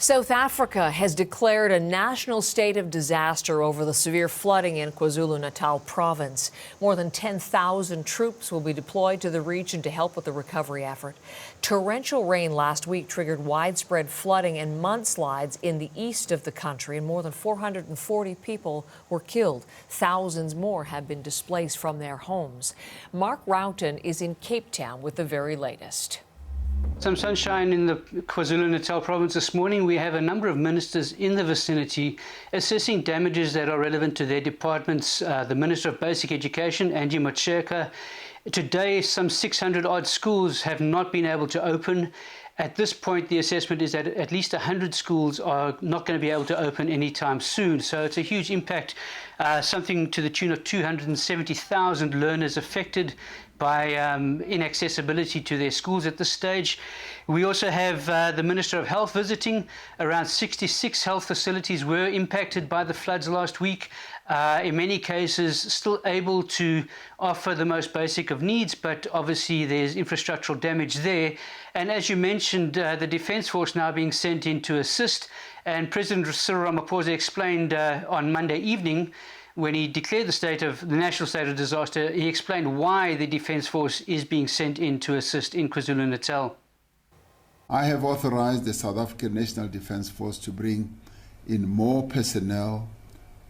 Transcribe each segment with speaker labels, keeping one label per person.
Speaker 1: South Africa has declared a national state of disaster over the severe flooding in KwaZulu-Natal province. More than 10,000 troops will be deployed to the region to help with the recovery effort. Torrential rain last week triggered widespread flooding and mudslides in the east of the country, and more than 440 people were killed. Thousands more have been displaced from their homes. Mark Roughton is in Cape Town with the very latest.
Speaker 2: Some sunshine in the KwaZulu-Natal province this morning. We have a number of ministers in the vicinity assessing damages that are relevant to their departments. The Minister of Basic Education, Angie Motshekga. Today, some 600 odd schools have not been able to open. At this point, the assessment is that at least 100 schools are not going to be able to open anytime soon. So it's a huge impact, something to the tune of 270,000 learners affected by inaccessibility to their schools at this stage. We also have the Minister of Health visiting. Around 66 health facilities were impacted by the floods last week. In many cases, still able to offer the most basic of needs, but obviously there's infrastructural damage there. And as you mentioned, the Defence Force now being sent in to assist. And President Cyril Ramaphosa explained on Monday evening, when he declared the national state of disaster, he explained why the Defence Force is being sent in to assist in KwaZulu-Natal.
Speaker 3: I have authorized the South African National Defence Force to bring in more personnel,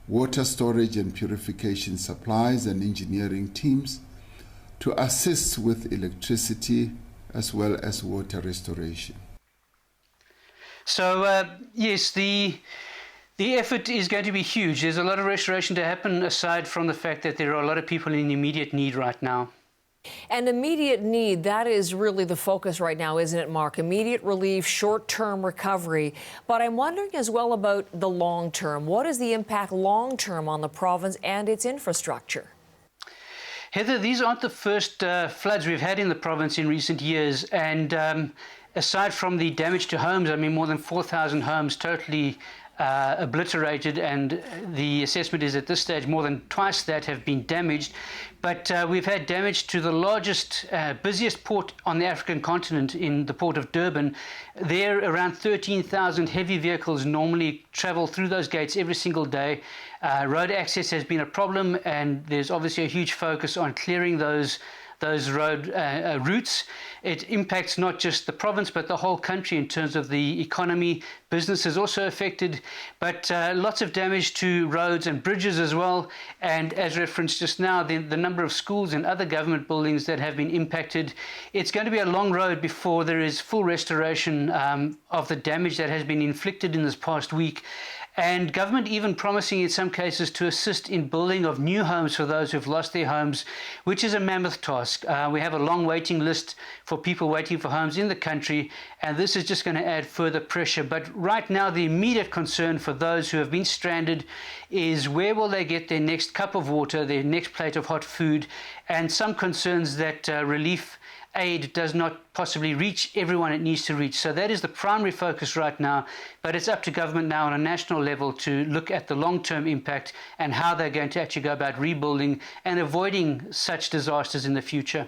Speaker 3: water storage and purification supplies and engineering teams to assist with electricity as well as water restoration.
Speaker 2: So, yes, the effort is going to be huge. There's a lot of restoration to happen, aside from the fact that there are a lot of people in immediate need right now.
Speaker 1: And immediate need, that is really the focus right now, isn't it, Mark? Immediate relief, short-term recovery. But I'm wondering as well about the long-term. What is the impact long-term on the province and its infrastructure?
Speaker 2: Heather, these aren't the first floods we've had in the province in recent years. And aside from the damage to homes, I mean, more than 4,000 homes totally obliterated, and the assessment is at this stage more than twice that have been damaged. But we've had damage to the largest, busiest port on the African continent, in the port of Durban. There, around 13,000 heavy vehicles normally travel through those gates every single day. Road access has been a problem, and there's obviously a huge focus on clearing those road routes. It impacts not just the province but the whole country in terms of the economy. Business is also affected, but lots of damage to roads and bridges as well. And as referenced just now, the number of schools and other government buildings that have been impacted. It's going to be a long road before there is full restoration of the damage that has been inflicted in this past week. And government even promising in some cases to assist in building of new homes for those who've lost their homes, which is a mammoth task. We have a long waiting list for people waiting for homes in the country, and this is just going to add further pressure. But right now, the immediate concern for those who have been stranded is where will they get their next cup of water, their next plate of hot food, and some concerns that relief aid does not possibly reach everyone it needs to reach. So that is the primary focus right now, but it's up to government now on a national level to look at the long-term impact and how they're going to actually go about rebuilding and avoiding such disasters in the future.